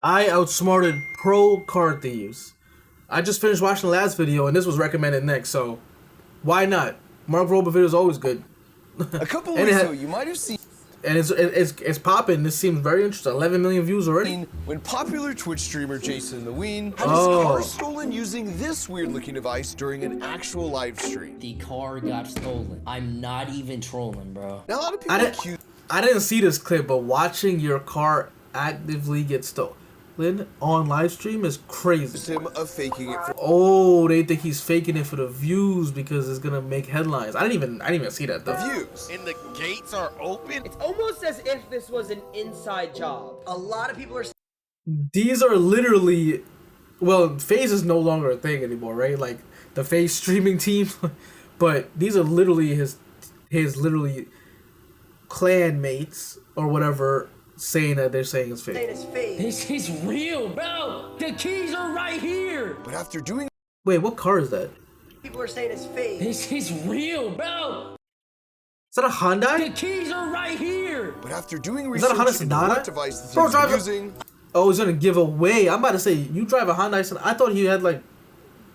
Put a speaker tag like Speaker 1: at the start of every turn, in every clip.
Speaker 1: I outsmarted pro car thieves. I just finished watching the last video, and this was recommended next, so why not? Mark Rober video is always good.
Speaker 2: A couple
Speaker 1: and
Speaker 2: weeks ago, you might have seen
Speaker 1: and it's popping. This seems very interesting. 11 million views already.
Speaker 2: when popular Twitch streamer JasonTheWeen had his
Speaker 1: Oh.
Speaker 2: car stolen using this weird-looking device during an actual live stream.
Speaker 3: The car got stolen. I'm not even trolling, bro.
Speaker 2: Now, a lot of people accuse
Speaker 1: I didn't see this clip, but watching your car actively get stolen on live stream is crazy.
Speaker 2: him of faking it for
Speaker 1: Oh, they think he's faking it for the views because it's gonna make headlines. I didn't even see that though.
Speaker 2: views.
Speaker 4: And the gates are open.
Speaker 5: It's almost as if this was an inside job. A lot of people are
Speaker 1: These are literally, well, FaZe is no longer a thing anymore, right? Like the FaZe streaming team, but these are literally his literally clan mates or whatever saying that they're saying it's fake.
Speaker 5: saying it's fake.
Speaker 3: This is real, bro. The keys are right here.
Speaker 2: But after doing
Speaker 1: Wait, what car is that?
Speaker 5: People are saying it's fake.
Speaker 3: This is real, bro.
Speaker 1: Is that a Hyundai?
Speaker 3: The keys are right here.
Speaker 2: doing
Speaker 1: Is that a Honda
Speaker 2: research into
Speaker 1: Sonata?
Speaker 2: what device the
Speaker 1: Bro,
Speaker 2: thieves were
Speaker 1: drive a-
Speaker 2: using,
Speaker 1: Oh, he's gonna give away. I'm about to say you drive a Hyundai Sonata. I thought he had like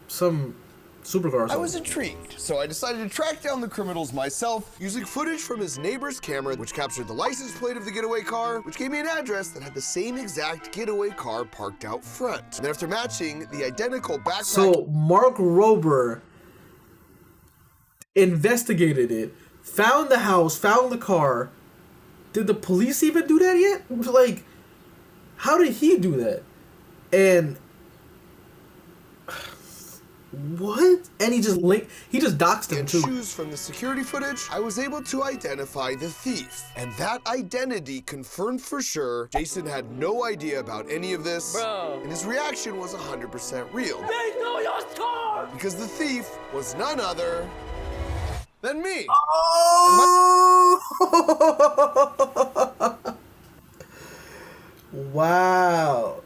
Speaker 1: some supercar or
Speaker 2: I
Speaker 1: something.
Speaker 2: was intrigued, so I decided to track down the criminals myself using footage from his neighbor's camera, which captured the license plate of the getaway car, which gave me an address that had the same exact getaway car parked out front. And then after matching the identical backpack,
Speaker 1: So Mark Rober investigated it, found the house, found the car. Did the police even do that yet? Like, how did he do that? And what? And he just doxed him
Speaker 2: and
Speaker 1: too.
Speaker 2: shoes from the security footage, I was able to identify the thief. And that identity confirmed for sure Jason had no idea about any of this.
Speaker 3: Bro.
Speaker 2: And his reaction was 100% real.
Speaker 3: They stole your car.
Speaker 2: Because the thief was none other than me.
Speaker 1: Oh! Wow.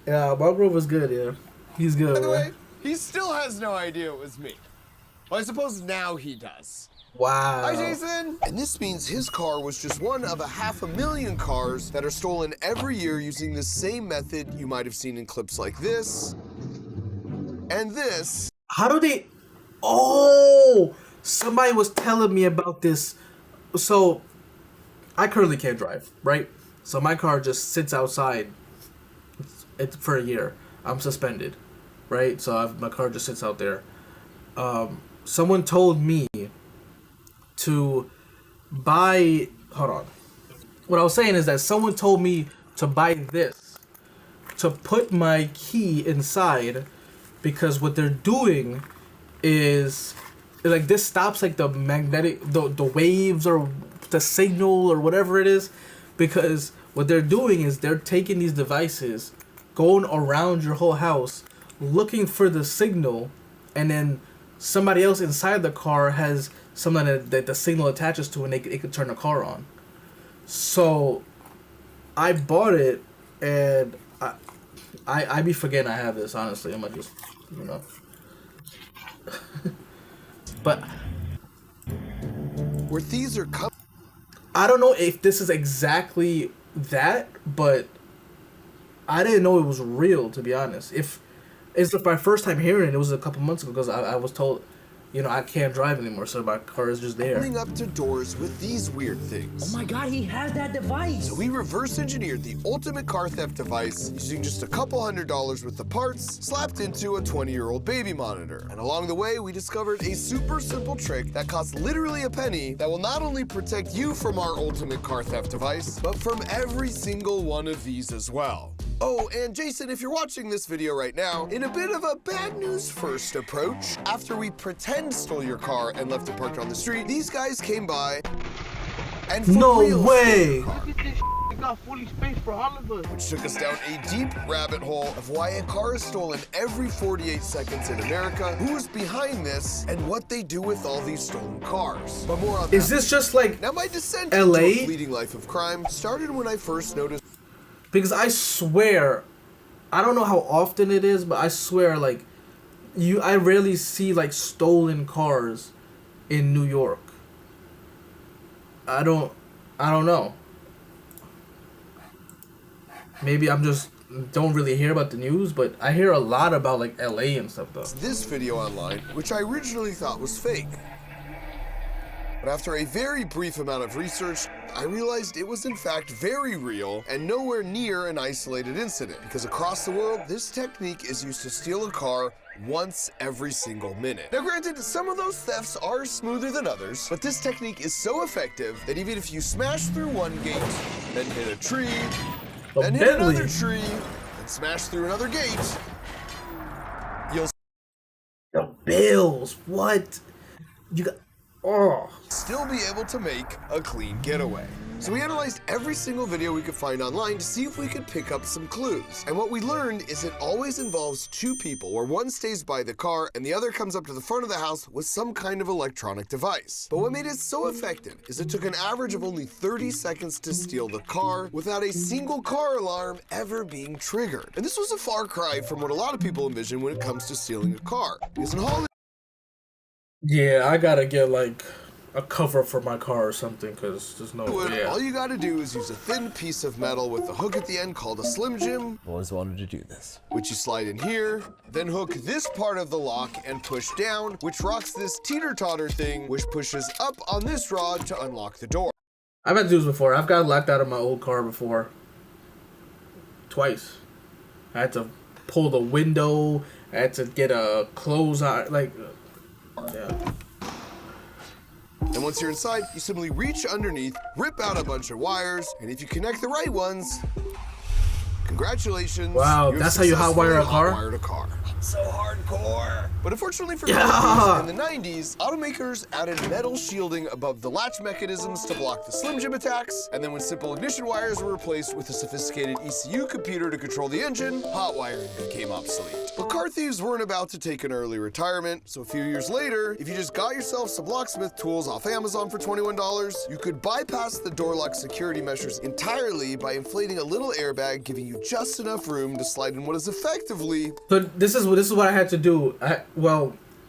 Speaker 1: Yeah, Mark Rober's good, yeah. He's good,
Speaker 2: By the way,
Speaker 1: man.
Speaker 2: he still has no idea it was me. Well, I suppose now he does.
Speaker 1: Wow.
Speaker 2: Hi, Jason. And this means his car was just one of 500,000 cars that are stolen every year using the same method you might have seen in clips like this and this.
Speaker 1: How do they... Oh! Somebody was telling me about this. So, I currently can't drive, right? So my car just sits outside for a year. I'm suspended, right? So my car just sits out there. Someone told me to buy... Hold on. What I was saying is that someone told me to buy this, to put my key inside, because what they're doing is... like this stops like the magnetic the waves or the signal or whatever it is, because what they're doing is they're taking these devices, going around your whole house looking for the signal, and then somebody else inside the car has something that the signal attaches to, and it could turn the car on. So I bought it, and I be forgetting I have this, honestly. I'm gonna just, you know. But
Speaker 2: Where thieves are coming.
Speaker 1: I don't know if this is exactly that, but I didn't know it was real, to be honest. If it's my first time hearing it, it was a couple months ago, because I was told, you know, I can't drive anymore, so my car is just there.
Speaker 2: Up to doors with these weird things.
Speaker 3: Oh my God, he has that device.
Speaker 2: So we reverse engineered the ultimate car theft device using just a couple $100s worth of parts slapped into a 20-year-old baby monitor. And along the way, we discovered a super simple trick that costs literally a penny that will not only protect you from our ultimate car theft device, but from every single one of these as well. Oh, and Jason, if you're watching this video right now, in a bit of a bad news first approach, after we pretend stole your car and left it parked on the street, these guys came by and for
Speaker 1: No
Speaker 2: real
Speaker 1: way!
Speaker 4: Look at this. We got fully space for all of us.
Speaker 2: which took us down a deep rabbit hole of why a car is stolen every 48 seconds in America, who's behind this, and what they do with all these stolen cars. But more on
Speaker 1: Is
Speaker 2: that.
Speaker 1: this just like
Speaker 2: Now, my descent
Speaker 1: LA?
Speaker 2: into a fleeting life of crime started when I first noticed
Speaker 1: because I swear, I don't know how often it is, but I swear, like, I rarely see like stolen cars in New York. I don't know. Maybe I'm just don't really hear about the news, but I hear a lot about like LA and stuff though.
Speaker 2: This video online, which I originally thought was fake. But after a very brief amount of research, I realized it was in fact very real and nowhere near an isolated incident, because across the world, this technique is used to steal a car once every single minute. Now granted, some of those thefts are smoother than others, but this technique is so effective that even if you smash through one gate, then hit a tree, then hit another tree, and smash through another gate, you'll
Speaker 1: The bills, what? You got, oh.
Speaker 2: still be able to make a clean getaway. So we analyzed every single video we could find online to see if we could pick up some clues. And what we learned is it always involves two people, where one stays by the car and the other comes up to the front of the house with some kind of electronic device. But what made it so effective is it took an average of only 30 seconds to steal the car without a single car alarm ever being triggered. And this was a far cry from what a lot of people envision when it comes to stealing a car. Because in Hollywood,
Speaker 1: Yeah, I gotta get like a cover for my car or something, because there's no way.
Speaker 2: all you gotta do is use a thin piece of metal with a hook at the end called a Slim Jim.
Speaker 6: Always wanted to do this.
Speaker 2: Which you slide in here, then hook this part of the lock and push down, which rocks this teeter-totter thing, which pushes up on this rod to unlock the door.
Speaker 1: I've had to do this before. I've got locked out of my old car before. Twice. I had to pull the window. I had to get a close on, like, yeah.
Speaker 2: And once you're inside, you simply reach underneath, rip out a bunch of wires, and if you connect the right ones, congratulations.
Speaker 1: Wow, that's how you hotwire a car?
Speaker 2: Hotwired a car. So hardcore. But unfortunately for
Speaker 1: Yeah.
Speaker 2: cars, in the 90s, automakers added metal shielding above the latch mechanisms to block the Slim Jim attacks, and then when simple ignition wires were replaced with a sophisticated ECU computer to control the engine, hot wiring became obsolete. But car thieves weren't about to take an early retirement, so a few years later, if you just got yourself some locksmith tools off Amazon for $21, you could bypass the door lock security measures entirely by inflating a little airbag, giving you just enough room to slide in what is effectively...
Speaker 1: So this is what I had to do.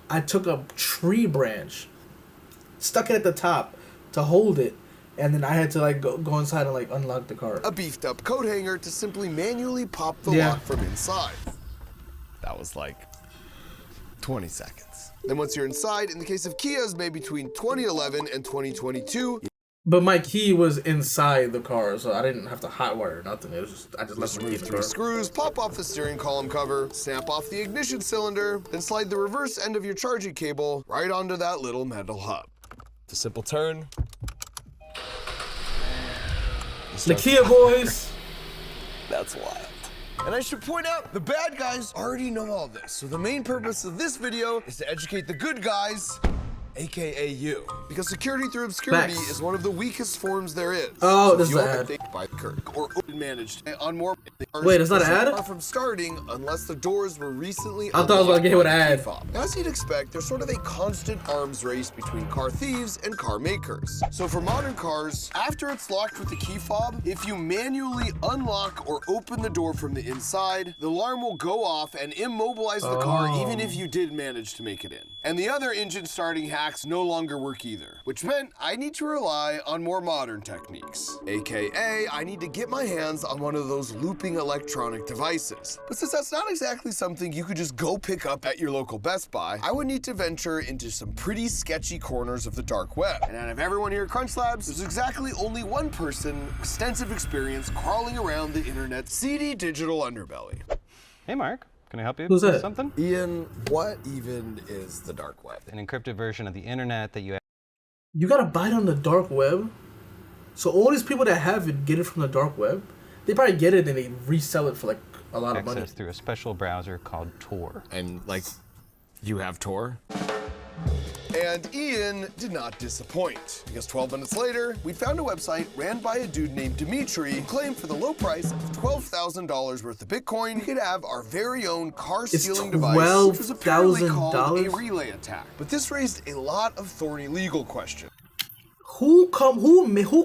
Speaker 1: I took a tree branch, stuck it at the top to hold it, and then I had to like go inside and like unlock the car.
Speaker 2: a beefed up coat hanger to simply manually pop the lock from inside.
Speaker 6: That was like 20 seconds.
Speaker 2: Then once you're inside, in the case of Kias, made between 2011 and 2022,
Speaker 1: But my key was inside the car, so I didn't have to hotwire or nothing. It was just I just left my key in the
Speaker 2: three
Speaker 1: car.
Speaker 2: screws, pop off the steering column cover, snap off the ignition cylinder, then slide the reverse end of your charging cable right onto that little metal hub.
Speaker 6: It's a simple turn.
Speaker 1: The Kia boys.
Speaker 6: That's wild.
Speaker 2: And I should point out, the bad guys already know all this, so the main purpose of this video is to educate the good guys, aka you. Because security through obscurity
Speaker 1: Facts.
Speaker 2: is one of the weakest forms there is.
Speaker 1: Oh,
Speaker 2: So
Speaker 1: this
Speaker 2: if you
Speaker 1: is an
Speaker 2: open
Speaker 1: ad.
Speaker 2: it by Kirk or open managed on more.
Speaker 1: Wait, it's not an ad?
Speaker 2: Far from starting unless the doors were recently.
Speaker 1: I thought I was about to get hit with an ad.
Speaker 2: As you'd expect, there's sort of a constant arms race between car thieves and car makers. So for modern cars, after it's locked with the key fob, if you manually unlock or open the door from the inside, the alarm will go off and immobilize the car even if you did manage to make it in. And the other engine starting hacks no longer work either, which meant I need to rely on more modern techniques. AKA, I need to get my hands on one of those looping electronic devices. But since that's not exactly something you could just go pick up at your local Best Buy, I would need to venture into some pretty sketchy corners of the dark web. And out of everyone here at Crunch Labs, there's exactly only one person with extensive experience crawling around the internet's seedy digital underbelly.
Speaker 7: Hey, Mark. Can I help you
Speaker 1: Who's
Speaker 7: with
Speaker 1: that?
Speaker 7: something?
Speaker 2: Ian, what even is the dark web?
Speaker 7: An encrypted version of the internet that you
Speaker 1: You gotta buy it on the dark web. So all these people that have it get it from the dark web. They probably get it and they resell it for like a lot of money.
Speaker 7: access through a special browser called Tor.
Speaker 6: And like, you have Tor?
Speaker 2: And Ian did not disappoint, because 12 minutes later, we found a website ran by a dude named Dimitri who claimed for the low price of $12,000 worth of Bitcoin, we could have our very own car-stealing device, which was apparently called a relay attack. But this raised a lot of thorny legal questions.
Speaker 1: Who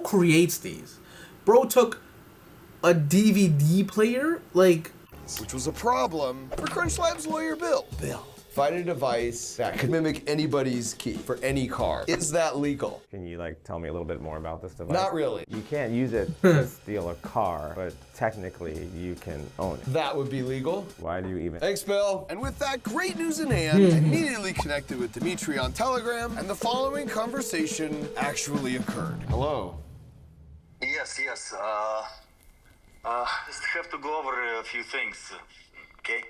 Speaker 1: creates these? Bro took a DVD player, like,
Speaker 2: Which was a problem for Crunch Lab's lawyer, Bill. find a device that could mimic anybody's key for any car. Is that legal?
Speaker 8: Can you like tell me a little bit more about this device?
Speaker 2: Not really.
Speaker 8: You can't use it to steal a car, but technically you can own it.
Speaker 2: That would be legal.
Speaker 8: Why do you even?
Speaker 2: Thanks, Bill. And with that great news in hand, I immediately connected with Dimitri on Telegram, and the following conversation actually occurred. Hello.
Speaker 9: Yes. Just have to go over a few things, okay?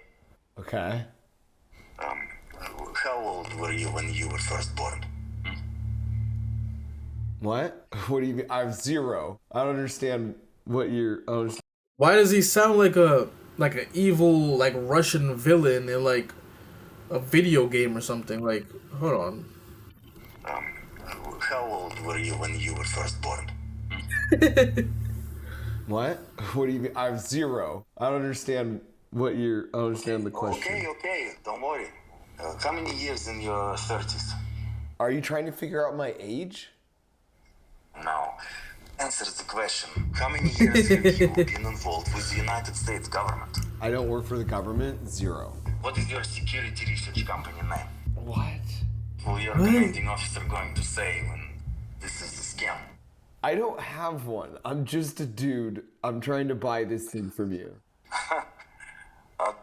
Speaker 2: Okay.
Speaker 9: How old were you when you were first born?
Speaker 2: What? What do you mean? I'm 0. I don't understand what you're.
Speaker 1: Why does he sound like an evil like Russian villain in like a video game or something? Like, hold on.
Speaker 9: How old were you when you were first born?
Speaker 2: What? What do you mean? I'm 0. I don't understand what you're. I don't understand the question.
Speaker 9: Okay. Don't worry. How many years in your 30s?
Speaker 2: Are you trying to figure out my age?
Speaker 9: No. Answer the question. How many years have you been involved with the United States government?
Speaker 2: I don't work for the government. 0.
Speaker 9: What is your security research company name?
Speaker 2: What?
Speaker 9: Will your commanding officer going to say when this is a scam?
Speaker 2: I don't have one. I'm just a dude. I'm trying to buy this thing from you.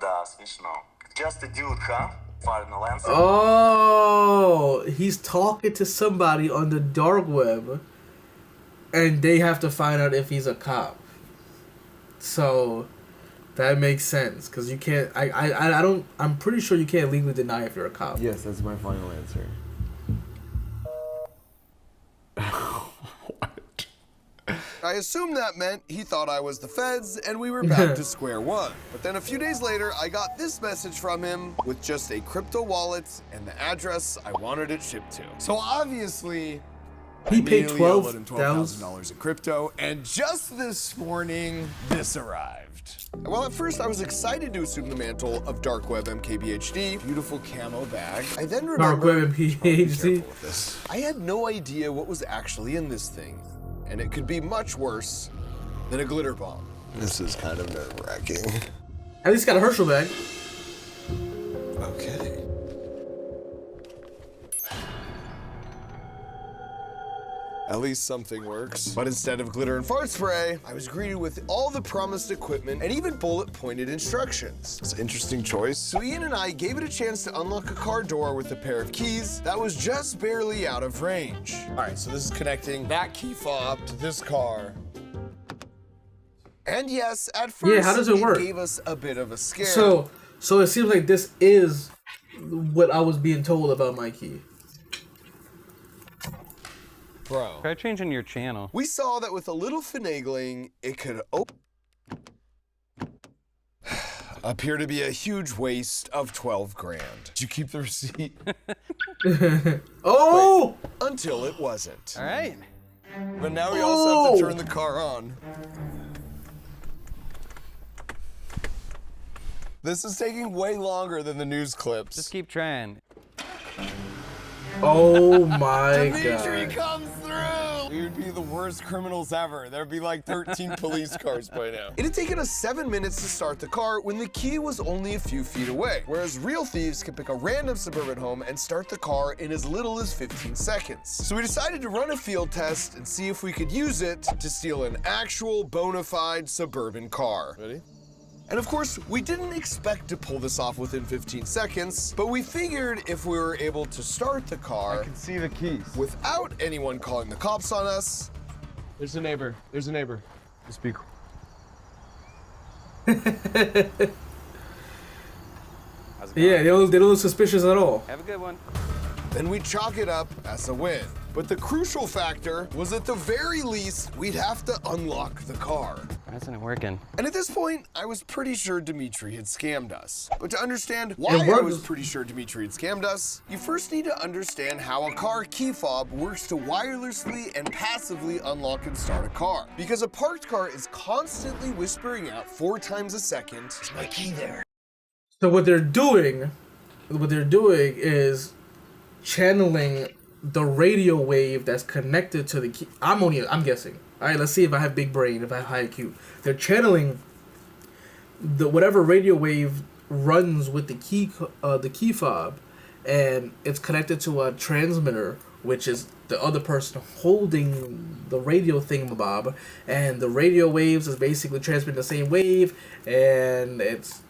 Speaker 9: Да, смешно. Just a dude, huh? Final answer.
Speaker 1: Oh, he's talking to somebody on the dark web, and they have to find out if he's a cop. So that makes sense, because you can't. I don't. I'm pretty sure you can't legally deny if you're a cop.
Speaker 2: Yes, that's my final answer. What? I assumed that meant he thought I was the feds and we were back to square one. But then a few days later, I got this message from him with just a crypto wallet and the address I wanted it shipped to. So obviously,
Speaker 1: He paid
Speaker 2: $12,000 in crypto, and just this morning, this arrived. Well, at first I was excited to assume the mantle of Dark Web MKBHD, beautiful camo bag. I then
Speaker 1: Dark
Speaker 2: remembered,
Speaker 1: Web MKBHD.
Speaker 2: I had no idea what was actually in this thing, and it could be much worse than a glitter bomb. This is kind of nerve-wracking.
Speaker 1: At least got a Herschel bag.
Speaker 2: Okay. At least something works. But instead of glitter and fart spray, I was greeted with all the promised equipment and even bullet-pointed instructions. It's an interesting choice. So Ian and I gave it a chance to unlock a car door with a pair of keys that was just barely out of range. All right, so this is connecting that key fob to this car. And yes, at first,
Speaker 1: Yeah, how does it work?
Speaker 2: gave us a bit of a scare.
Speaker 1: So it seems like this is what I was being told about my key.
Speaker 2: Bro.
Speaker 7: Try changing your channel.
Speaker 2: We saw that with a little finagling, it could appear to be a huge waste of 12 grand. Did you keep the receipt?
Speaker 1: Oh!
Speaker 2: Wait, until it wasn't.
Speaker 7: All right.
Speaker 2: But now we also have to turn the car on. This is taking way longer than the news clips.
Speaker 7: Just keep trying.
Speaker 1: Oh my
Speaker 2: Dimitri
Speaker 1: god.
Speaker 2: comes through! We would be the worst criminals ever. There'd be like 13 police cars by now. It had taken us 7 minutes to start the car when the key was only a few feet away, whereas real thieves can pick a random suburban home and start the car in as little as 15 seconds. So we decided to run a field test and see if we could use it to steal an actual bona fide suburban car. Ready? And of course, we didn't expect to pull this off within 15 seconds, but we figured if we were able to start the car,
Speaker 6: I can see the keys.
Speaker 2: without anyone calling the cops on us.
Speaker 6: There's a neighbor. There's a neighbor. Speak.
Speaker 1: Yeah, they don't look suspicious at all.
Speaker 7: Have a good one.
Speaker 2: Then we'd chalk it up as a win. But the crucial factor was at the very least, we'd have to unlock the car.
Speaker 7: Why isn't it working?
Speaker 2: And at this point, I was pretty sure Dimitri had scammed us. But to understand why
Speaker 1: It
Speaker 2: I
Speaker 1: works.
Speaker 2: was pretty sure Dimitri had scammed us, you first need to understand how a car key fob works to wirelessly and passively unlock and start a car. Because a parked car is constantly whispering out 4 times a second, "Is my key there?"
Speaker 1: So what they're doing is channeling the radio wave that's connected to the key. I'm guessing. All right, let's see if I have big brain, if I have high IQ. They're channeling the whatever radio wave runs with the key fob, and it's connected to a transmitter, which is the other person holding the radio thingamabob, and the radio waves is basically transmitting the same wave, and it's,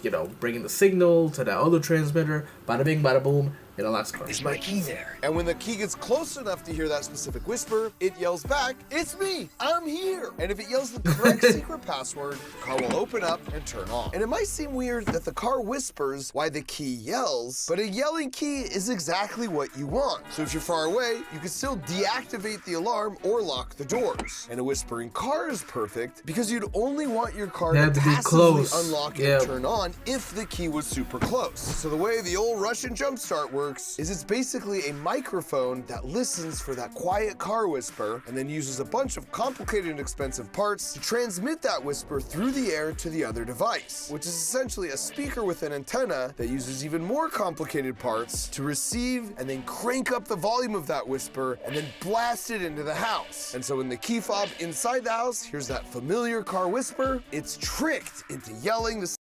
Speaker 1: you know, bringing the signal to that other transmitter. Bada bing, bada boom. It unlocks the car.
Speaker 2: Is my key there? And when the key gets close enough to hear that specific whisper, it yells back, "It's me! I'm here!" And if it yells the correct secret password, the car will open up and turn on. And it might seem weird that the car whispers why the key yells, but a yelling key is exactly what you want. So if you're far away, you can still deactivate the alarm or lock the doors. And a whispering car is perfect because you'd only want your car to
Speaker 1: be
Speaker 2: passively
Speaker 1: close.
Speaker 2: unlock and turn on if the key was super close. So the way the old Russian jumpstart works is it's basically a microphone that listens for that quiet car whisper and then uses a bunch of complicated and expensive parts to transmit that whisper through the air to the other device, which is essentially a speaker with an antenna that uses even more complicated parts to receive and then crank up the volume of that whisper and then blast it into the house. And so when the key fob inside the house hears that familiar car whisper, it's tricked into yelling the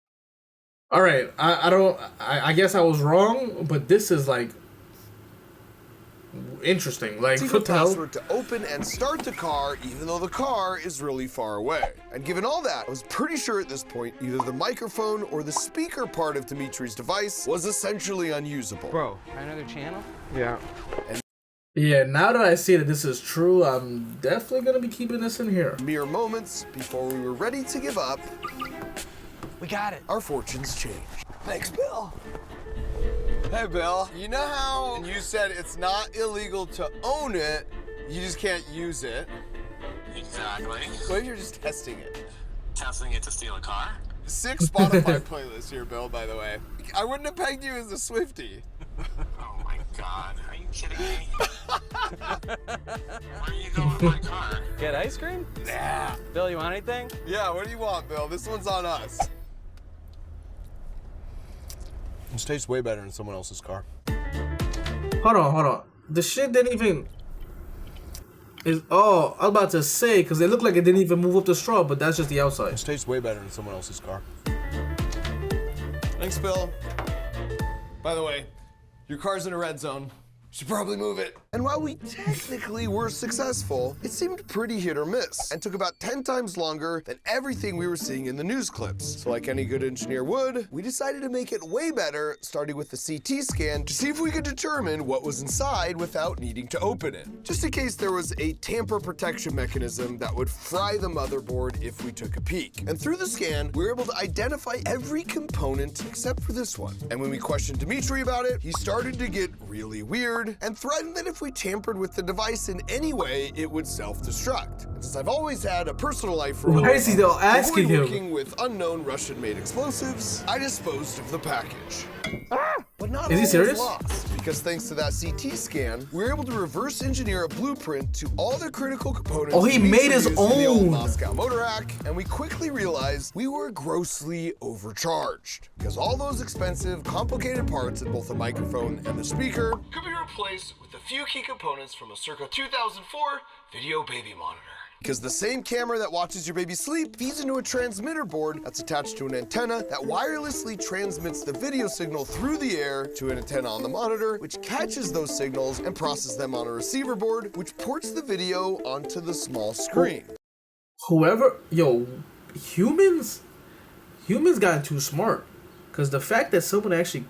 Speaker 1: All right, I guess I was wrong, but this is like interesting. Like,
Speaker 2: secret password to open and start the car, even though the car is really far away. And given all that, I was pretty sure at this point either the microphone or the speaker part of Dimitri's device was essentially unusable.
Speaker 6: Bro.
Speaker 7: Another channel?
Speaker 6: Yeah.
Speaker 1: Yeah, now that I see that this is true, I'm definitely gonna be keeping this in here.
Speaker 2: Mere moments before we were ready to give up,
Speaker 6: We got it.
Speaker 2: our fortunes changed.
Speaker 6: Thanks, Bill.
Speaker 2: Hey, Bill, you know how you said it's not illegal to own it, you just can't use it?
Speaker 9: Exactly.
Speaker 2: What if you're just testing it?
Speaker 9: Testing it to steal a car?
Speaker 2: 6 Spotify playlists here, Bill, by the way. I wouldn't have pegged you as a Swiftie.
Speaker 9: Oh my god, are you kidding me? Where are you going with my car?
Speaker 7: Get ice cream?
Speaker 2: Yeah.
Speaker 7: Bill, you want anything?
Speaker 2: Yeah, what do you want, Bill? This one's on us. This tastes way better in someone else's car.
Speaker 1: Hold on. The shit didn't even. Oh, I was about to say, because it looked like it didn't even move up the straw, but that's just the outside.
Speaker 2: This tastes way better in someone else's car. Thanks, Bill. By the way, your car's in a red zone. Should probably move it. And while we technically were successful, it seemed pretty hit or miss and took about 10 times longer than everything we were seeing in the news clips. So like any good engineer would, we decided to make it way better, starting with the CT scan to see if we could determine what was inside without needing to open it. Just in case there was a tamper protection mechanism that would fry the motherboard if we took a peek. And through the scan, we were able to identify every component except for this one. And when we questioned Dimitri about it, he started to get really weird and threatened that if we tampered with the device in any way, it would self-destruct. And since I've always had a personal life rule,
Speaker 1: Why is he though asking him?
Speaker 2: working with unknown Russian-made explosives, I disposed of the package. But not
Speaker 1: Is he
Speaker 2: all
Speaker 1: serious?
Speaker 2: was lost, because thanks to that CT scan, we were able to reverse engineer a blueprint to all the critical components.
Speaker 1: Oh, he made his
Speaker 2: used in the old
Speaker 1: own.
Speaker 2: Moscow motor hack, and we quickly realized we were grossly overcharged because all those expensive, complicated parts in both the microphone and the speaker could be replaced with a few key components from a circa 2004 video baby monitor. Because the same camera that watches your baby sleep feeds into a transmitter board that's attached to an antenna that wirelessly transmits the video signal through the air to an antenna on the monitor, which catches those signals and processes them on a receiver board, which ports the video onto the small screen.
Speaker 1: Humans got too smart, because the fact that someone actually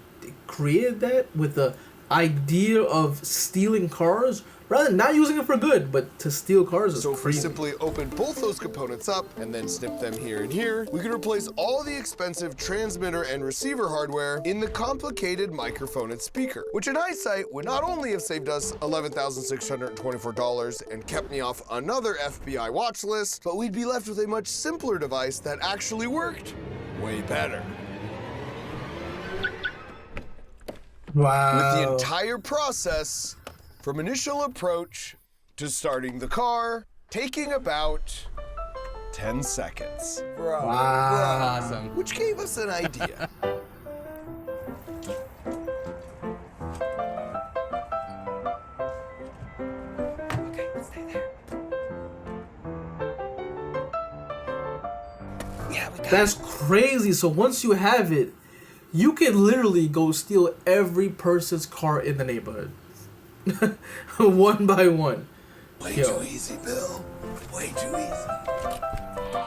Speaker 1: created that with the idea of stealing cars, rather than not using it for good, but to steal cars is
Speaker 2: So if we
Speaker 1: crazy.
Speaker 2: simply open both those components up and then snip them here and here, we can replace all the expensive transmitter and receiver hardware in the complicated microphone and speaker, which in hindsight would not only have saved us $11,624 and kept me off another FBI watch list, but we'd be left with a much simpler device that actually worked way better.
Speaker 1: Wow.
Speaker 2: With the entire process, from initial approach to starting the car, taking about 10 seconds.
Speaker 7: Wow. Awesome.
Speaker 2: Which gave us an idea.
Speaker 5: Okay, stay there. Yeah, we got
Speaker 1: That's crazy. So once you have it, You can literally go steal every person's car in the neighborhood. One by one.
Speaker 2: Way too easy, Bill. Way too easy.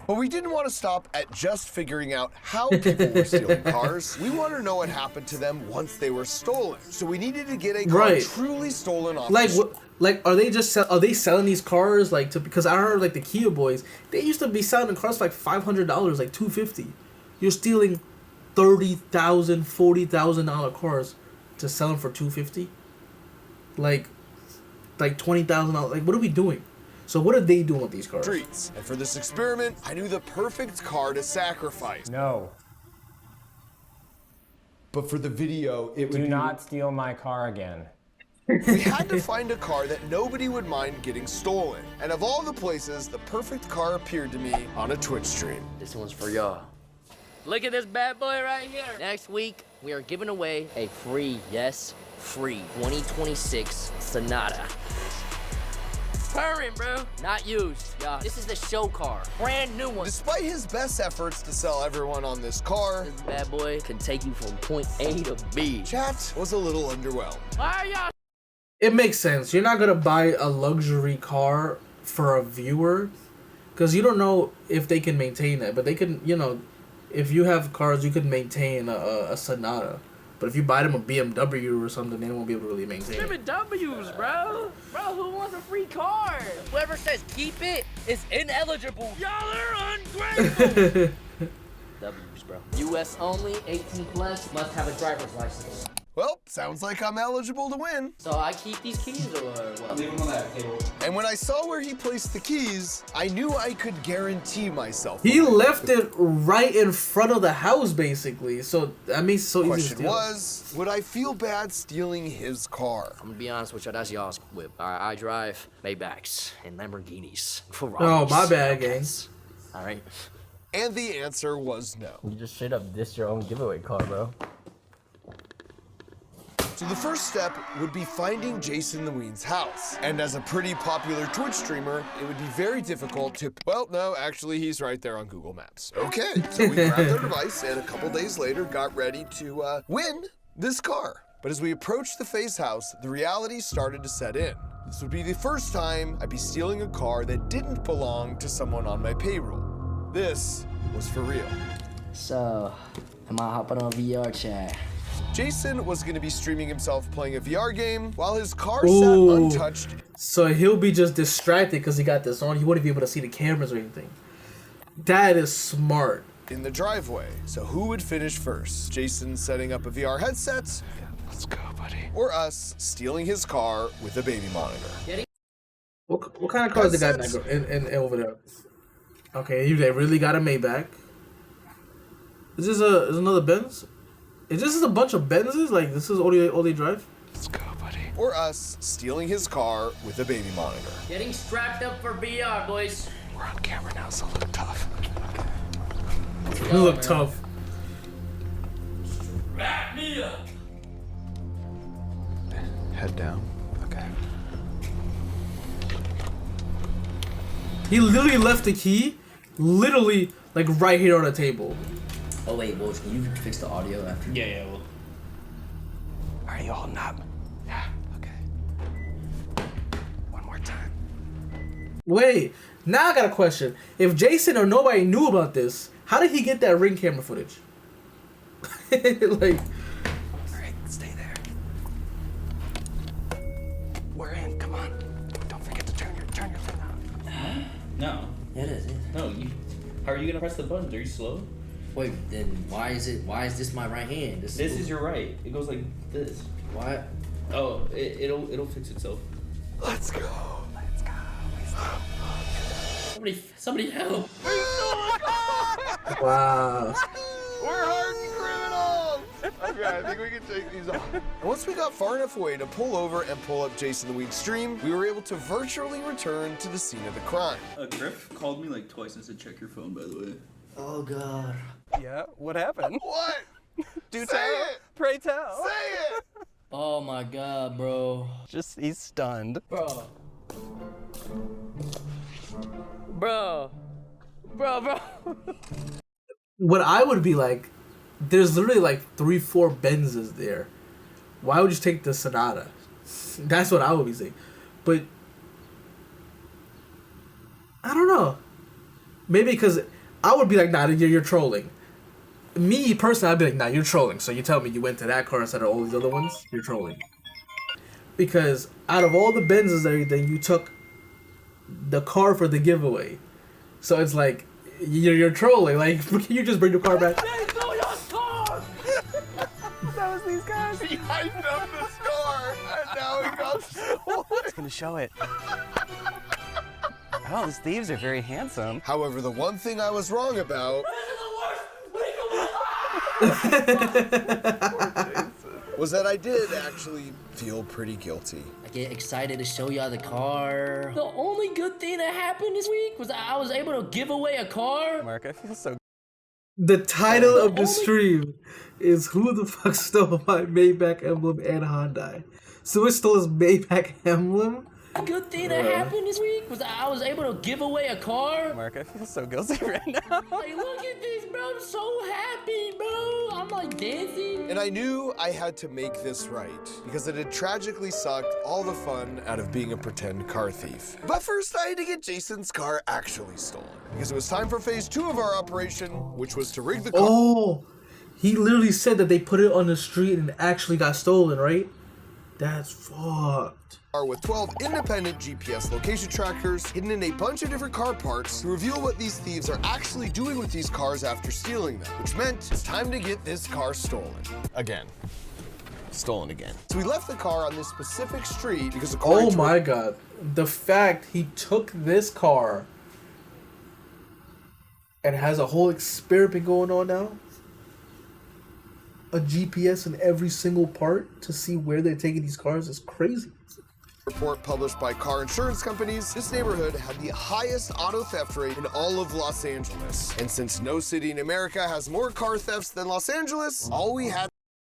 Speaker 2: But we didn't want to stop at just figuring out how people were stealing cars. We wanted to know what happened to them once they were stolen. So we needed to get a car truly stolen off.
Speaker 1: Like, are they selling these cars like to? Because I heard like the Kia boys, they used to be selling the cars for like $500, like $250. You're stealing $30,000, $40,000 cars to sell them for $250. Like $20,000. Like, what are we doing? So what are they doing with these cars?
Speaker 2: Streets. And for this experiment, I knew the perfect car to sacrifice.
Speaker 8: No.
Speaker 2: But for the video, it would
Speaker 8: Do not steal my car again.
Speaker 2: We had to find a car that nobody would mind getting stolen. And of all the places, the perfect car appeared to me on a Twitch stream.
Speaker 3: This one's for y'all. Look at this bad boy right here. Next week, we are giving away a free 2026 Sonata. Current, bro. Not used, y'all. This is the show car. Brand new one.
Speaker 2: Despite his best efforts to sell everyone on this car,
Speaker 3: This bad boy can take you from point A to B.
Speaker 2: chat was a little underwhelmed.
Speaker 3: Why are y'all?
Speaker 1: It makes sense. You're not gonna buy a luxury car for a viewer, because you don't know if they can maintain it. But they can, if you have cars, you can maintain a Sonata. But if you buy them a BMW or something, they won't be able to really maintain it.
Speaker 3: BMWs, bro. Bro, who wants a free car? Whoever says keep it is ineligible. Y'all are ungrateful. W's, bro. US only, 18 plus, must have a driver's license.
Speaker 2: Well, sounds like I'm eligible to win.
Speaker 3: So I keep these keys or what?
Speaker 7: Leave them on that table.
Speaker 2: And when I saw where he placed the keys, I knew I could guarantee myself.
Speaker 1: He left it right in front of the house, basically. So that makes it so easy to
Speaker 2: Question
Speaker 1: steal.
Speaker 2: was, would I feel bad stealing his car?
Speaker 3: I'm gonna be honest with you, that's y'all's whip. I drive Maybachs and Lamborghinis.
Speaker 1: Oh, my bad, gang.
Speaker 3: All right.
Speaker 2: And the answer was no.
Speaker 10: You just straight up dissed your own giveaway car, bro.
Speaker 2: So the first step would be finding JasonTheWeen's house. And as a pretty popular Twitch streamer, it would be very difficult to, well, no, actually he's right there on Google Maps. Okay, so we grabbed our device and a couple days later got ready to win this car. But as we approached the Faye's house, the reality started to set in. This would be the first time I'd be stealing a car that didn't belong to someone on my payroll. This was for real.
Speaker 3: So, am I hopping on VR chat?
Speaker 2: Jason was going to be streaming himself playing a VR game while his car sat
Speaker 1: Ooh.
Speaker 2: untouched.
Speaker 1: So he'll be just distracted because he got this on. He wouldn't be able to see the cameras or anything. That is smart.
Speaker 2: In the driveway. So who would finish first? Jason setting up a VR headset?
Speaker 6: Let's go, buddy.
Speaker 2: Or us stealing his car with a baby monitor?
Speaker 1: What kind of cars they got in over there? Okay, they really got a Maybach. Is another Benz? Is this a bunch of Benzes? Like, this is all they drive?
Speaker 6: Let's go, buddy.
Speaker 2: Or us stealing his car with a baby monitor?
Speaker 3: Getting strapped up for VR, boys.
Speaker 6: We're on camera now, so look tough.
Speaker 1: You look tough.
Speaker 3: Wrap me up.
Speaker 6: Head down. Okay.
Speaker 1: He literally left the key, literally, like, right here on the table.
Speaker 3: Oh wait, Wolves, can you fix the audio after?
Speaker 7: Yeah, well.
Speaker 6: Are you holding up? Yeah, okay. One more time.
Speaker 1: Wait, now I got a question. If Jason or nobody knew about this, how did he get that Ring camera footage? Like,
Speaker 6: All right, stay there. We're in, come on. Don't forget to turn your thing on.
Speaker 7: No.
Speaker 3: It is.
Speaker 7: No, how are you gonna press the buttons? Are you slow?
Speaker 3: Wait, then why is this my right hand?
Speaker 7: This is your right. It goes like this.
Speaker 3: Why?
Speaker 7: Oh, it'll fix itself.
Speaker 2: Let's go.
Speaker 6: Let's go.
Speaker 3: Somebody help!
Speaker 1: wow.
Speaker 2: We're hardened criminals! Okay, I think we can take these off. And once we got far enough away to pull over and pull up JasonTheWeen's stream, we were able to virtually return to the scene of the crime.
Speaker 11: Griff called me like twice and said check your phone, by the way.
Speaker 3: Oh god.
Speaker 6: Yeah, what happened?
Speaker 2: What?
Speaker 6: Do
Speaker 2: Say
Speaker 6: tell.
Speaker 2: it!
Speaker 6: Pray tell.
Speaker 2: Say it!
Speaker 3: Oh my god, bro.
Speaker 6: He's stunned.
Speaker 3: Bro. Bro. Bro.
Speaker 1: What I would be like, there's literally like 3-4 Benzes there. Why would you take the Sonata? That's what I would be saying. But I don't know. Maybe because I would be like, nah, you're trolling. Me personally, I'd be like, nah, you're trolling. So you tell me you went to that car instead of all these other ones? You're trolling. Because out of all the Benzes and everything, you took the car for the giveaway. So it's like, you're trolling. Like, can you just bring the car back?
Speaker 6: That was these guys.
Speaker 2: He hyped up the score, and now he got stolen.
Speaker 6: It's gonna show it. Oh, these thieves are very handsome.
Speaker 2: However, the one thing I was wrong about was that I did actually feel pretty guilty.
Speaker 3: I get excited to show y'all the car. The only good thing that happened this week was that I was able to give away a car.
Speaker 6: Mark, I feel so.
Speaker 1: The title of the stream is Who the Fuck Stole My Maybach Emblem and Hyundai? So it stole his Maybach Emblem?
Speaker 3: The good thing that happened this week was that I was able to give away a car.
Speaker 6: Mark, I feel so guilty right now.
Speaker 3: Like, look at this, bro. I'm so happy, bro. I'm like dancing.
Speaker 2: And I knew I had to make this right, because it had tragically sucked all the fun out of being a pretend car thief. But first, I had to get Jason's car actually stolen, because it was time for phase 2 of our operation, which was to rig the car.
Speaker 1: Oh, he literally said that they put it on the street and it actually got stolen, right? That's fucked.
Speaker 2: With 12 independent GPS location trackers hidden in a bunch of different car parts to reveal what these thieves are actually doing with these cars after stealing them, which meant it's time to get this car stolen. Again. Stolen again. So we left the car on this specific street because
Speaker 1: oh my god. The fact he took this car and has a whole experiment going on now. A GPS in every single part to see where they're taking these cars is crazy.
Speaker 2: Report published by car insurance companies, this neighborhood had the highest auto theft rate in all of Los Angeles. And since no city in America has more car thefts than Los Angeles, all we had...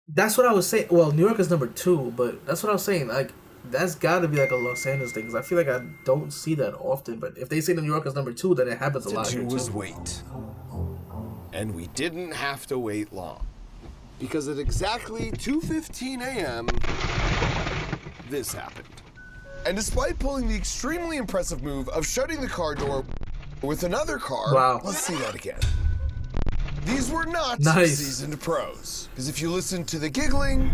Speaker 1: That's what I was saying. Well, New York is number 2, but that's what I was saying. Like, that's gotta be like a Los Angeles thing, because I feel like I don't see that often. But if they say New York is number 2, then it happens a lot here
Speaker 2: was
Speaker 1: too.
Speaker 2: wait. And we didn't have to wait long. Because at exactly 2:15 a.m., this happened. And despite pulling the extremely impressive move of shutting the car door with another car,
Speaker 1: wow.
Speaker 2: Let's see that again. These were not seasoned pros. Because if you listen to the giggling,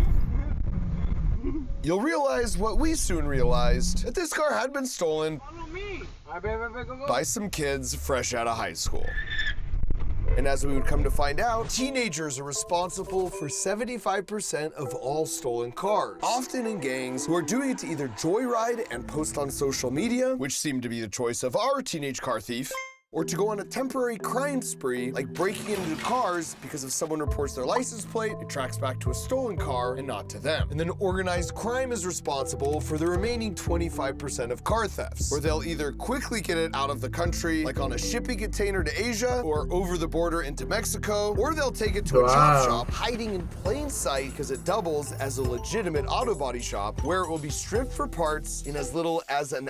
Speaker 2: you'll realize what we soon realized, that this car had been stolen by some kids fresh out of high school. And as we would come to find out, teenagers are responsible for 75% of all stolen cars, often in gangs who are doing it to either joyride and post on social media, which seemed to be the choice of our teenage car thief, or to go on a temporary crime spree, like breaking into cars because if someone reports their license plate, it tracks back to a stolen car and not to them. And then organized crime is responsible for the remaining 25% of car thefts, where they'll either quickly get it out of the country, like on a shipping container to Asia, or over the border into Mexico, or they'll take it to a chop shop, hiding in plain sight because it doubles as a legitimate auto body shop, where it will be stripped for parts in as little as an...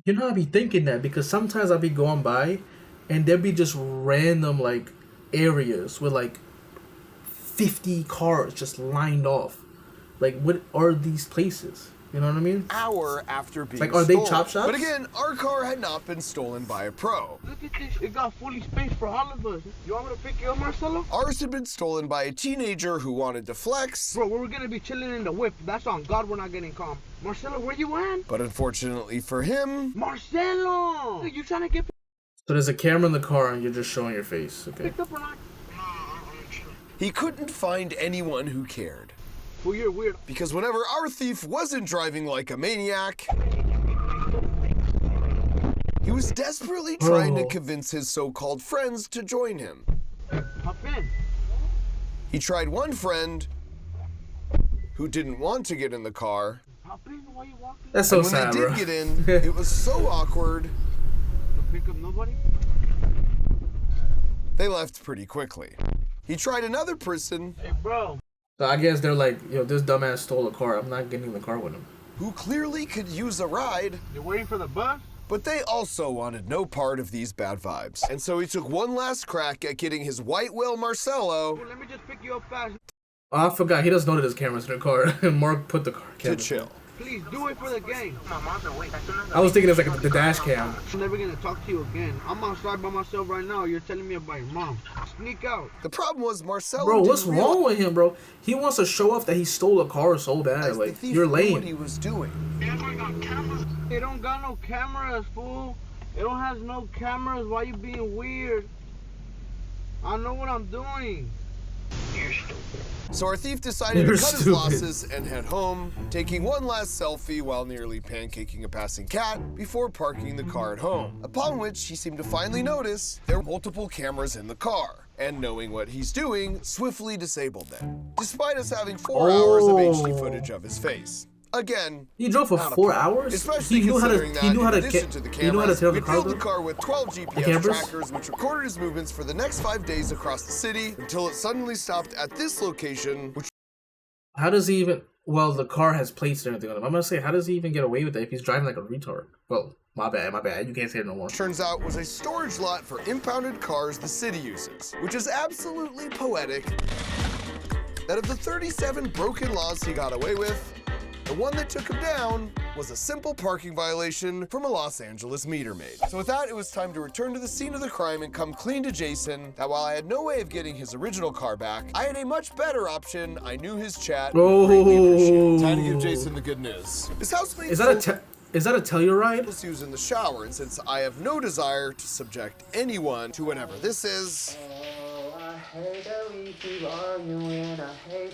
Speaker 1: You know, I be thinking that because sometimes I'll be going by and there'd be just random, like, areas with, like, 50 cars just lined off. Like, what are these places? You know what I mean?
Speaker 2: Hour after being
Speaker 1: like, are
Speaker 2: stolen.
Speaker 1: they chop shops?
Speaker 2: But again, our car had not been stolen by a pro.
Speaker 4: Look at this. It got fully space for all of us. You want me to pick you up, Marcelo?
Speaker 2: Ours had been stolen by a teenager who wanted to flex.
Speaker 4: Bro, we're going to be chilling in the whip. That's on God we're not getting calm. Marcelo, where you at?
Speaker 2: But unfortunately for him...
Speaker 4: Marcelo! You trying to get...
Speaker 1: So there's a camera in the car and you're just showing your face, okay?
Speaker 4: Picked up or not?
Speaker 2: He couldn't find anyone who cared.
Speaker 4: Well, you're weird.
Speaker 2: Because whenever our thief wasn't driving like a maniac, he was desperately trying to convince his so-called friends to join him.
Speaker 4: Hop in.
Speaker 2: He tried one friend who didn't want to get in the car.
Speaker 4: Hop in while you walk in.
Speaker 1: That's so
Speaker 2: and when
Speaker 1: sad,
Speaker 2: they did
Speaker 1: bro.
Speaker 2: get in, it was so awkward.
Speaker 4: Pick up nobody?
Speaker 2: They left pretty quickly. He tried another person.
Speaker 4: Hey, bro.
Speaker 1: So I guess they're like, yo, this dumbass stole a car. I'm not getting in the car with him.
Speaker 2: Who clearly could use a ride.
Speaker 4: You're waiting for the bus?
Speaker 2: But they also wanted no part of these bad vibes. And so he took one last crack at getting his white whale Marcelo
Speaker 4: Let me just pick you up fast.
Speaker 1: Oh, I forgot. He doesn't know that his camera's in the car. Mark put the car
Speaker 2: to chill.
Speaker 4: Please do it for the game.
Speaker 1: I was thinking it's like the dash cam.
Speaker 4: I'm never gonna talk to you again. I'm outside by myself right now. You're telling me about your mom. Sneak out.
Speaker 2: The problem was Marcelo.
Speaker 1: Bro, what's wrong with him, bro? He wants to show off that he stole a car so bad. Like, you're lame.
Speaker 2: What he was doing.
Speaker 4: They don't got no cameras, fool. They don't have no cameras. Why you being weird? I know what I'm doing.
Speaker 6: You're stupid.
Speaker 2: So our thief decided to cut his losses and head home, taking one last selfie while nearly pancaking a passing cat before parking the car at home. Upon which he seemed to finally notice there were multiple cameras in the car, and knowing what he's doing, swiftly disabled them, despite us having 4 hours of HD footage of his face. Again,
Speaker 1: he drove for 4 hours.
Speaker 2: Especially
Speaker 1: he knew how to.
Speaker 2: considering
Speaker 1: He knew how to.
Speaker 2: in addition to the
Speaker 1: He knew how to
Speaker 2: cameras,
Speaker 1: tell
Speaker 2: we
Speaker 1: the car.
Speaker 2: filled the car with 12 GPS
Speaker 1: cameras?
Speaker 2: trackers, which recorded his movements for the next 5 days across the city until it suddenly stopped at this location, which.
Speaker 1: How does he even? Well, the car has plates and everything on it. I'm gonna say, how does he even get away with that if he's driving like a retard? Well, my bad. You can't say it no more.
Speaker 2: Turns out was a storage lot for impounded cars the city uses, which is absolutely poetic. That of the 37 broken laws he got away with, the one that took him down was a simple parking violation from a Los Angeles meter maid. So with that, it was time to return to the scene of the crime and come clean to Jason that while I had no way of getting his original car back, I had a much better option. I knew his chat. Time to give Jason the good news. His housemate
Speaker 1: Is that a Telluride?
Speaker 2: was used in the shower, and since I have no desire to subject anyone to whatever this is,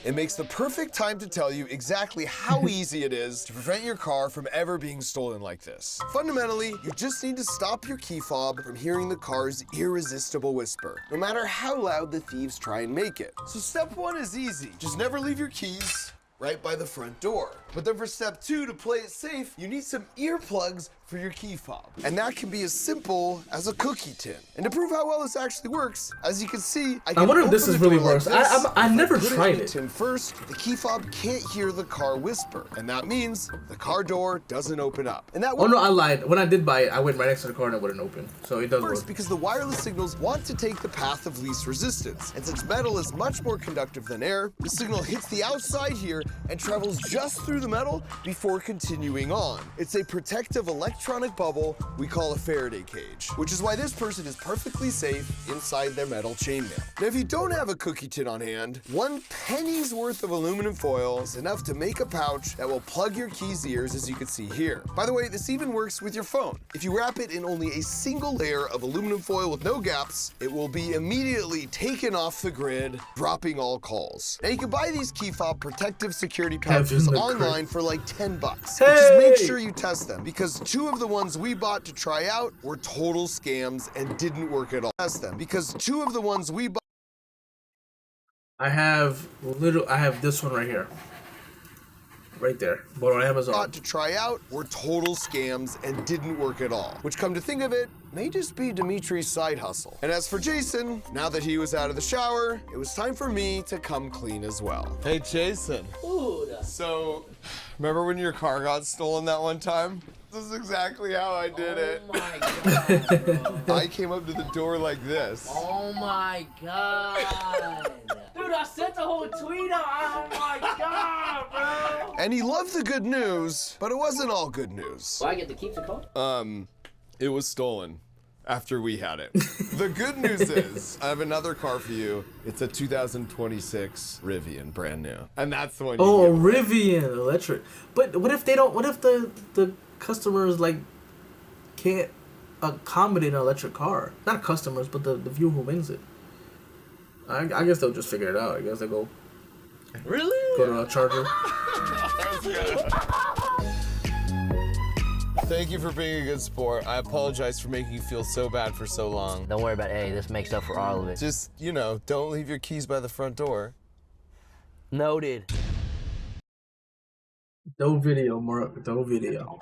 Speaker 2: it makes the perfect time to tell you exactly how easy it is to prevent your car from ever being stolen like this. Fundamentally, you just need to stop your key fob from hearing the car's irresistible whisper, no matter how loud the thieves try and make it. So step 1 is easy. Just never leave your keys right by the front door. But then for step 2, to play it safe, you need some earplugs for your key fob. And that can be as simple as a cookie tin. And to prove how well this actually works, as you can see, I
Speaker 1: wonder if this
Speaker 2: open
Speaker 1: is
Speaker 2: the
Speaker 1: really
Speaker 2: door like
Speaker 1: works.
Speaker 2: this.
Speaker 1: I never
Speaker 2: Put
Speaker 1: tried
Speaker 2: in the
Speaker 1: it.
Speaker 2: tin first, the key fob can't hear the car whisper. And that means the car door doesn't open up. And that
Speaker 1: Oh no, I lied. When I did buy it, I went right next to the car and it wouldn't open. So it does work.
Speaker 2: First, because the wireless signals want to take the path of least resistance. And since metal is much more conductive than air, the signal hits the outside here and travels just through the metal before continuing on. It's a protective electronic bubble we call a Faraday cage, which is why this person is perfectly safe inside their metal chainmail. Now, if you don't have a cookie tin on hand, 1 penny's worth of aluminum foil is enough to make a pouch that will plug your key's ears, as you can see here. By the way, this even works with your phone. If you wrap it in only a single layer of aluminum foil with no gaps, it will be immediately taken off the grid, dropping all calls. Now, you can buy these key fob protective security pouches online for like $10. But just make sure you test them, because 2 of the ones we bought to try out were total scams and didn't work at all. Test them, because 2 of the ones we bought.
Speaker 1: I have this one right here. Right there. But on Amazon.
Speaker 2: To try out were total scams and didn't work at all. Which, come to think of it, may just be Dimitri's side hustle. And as for Jason, now that he was out of the shower, it was time for me to come clean as well. Hey, Jason. So, remember when your car got stolen that one time? This is exactly how I did it.
Speaker 3: Oh my god, bro.
Speaker 2: I came up to the door like this.
Speaker 3: Oh my god. Dude, I sent the whole tweet out. Oh my god, bro.
Speaker 2: And he loved the good news, but it wasn't all good news.
Speaker 3: Do I get to keep the car?
Speaker 2: It was stolen after we had it. The good news is, I have another car for you. It's a 2026 Rivian, brand new. And that's the one you
Speaker 1: Oh,
Speaker 2: get.
Speaker 1: Rivian electric. But what if they don't? What if the customers like can't accommodate an electric car? Not customers, but the viewer who wins it. I guess they'll just figure it out. I guess they go.
Speaker 3: Really?
Speaker 1: Go to a charger.
Speaker 2: Thank you for being a good sport. I apologize for making you feel so bad for so long.
Speaker 10: Don't worry about it. Hey, this makes up for all of it.
Speaker 2: Just, don't leave your keys by the front door.
Speaker 10: Noted.
Speaker 1: No video, Mark. No video.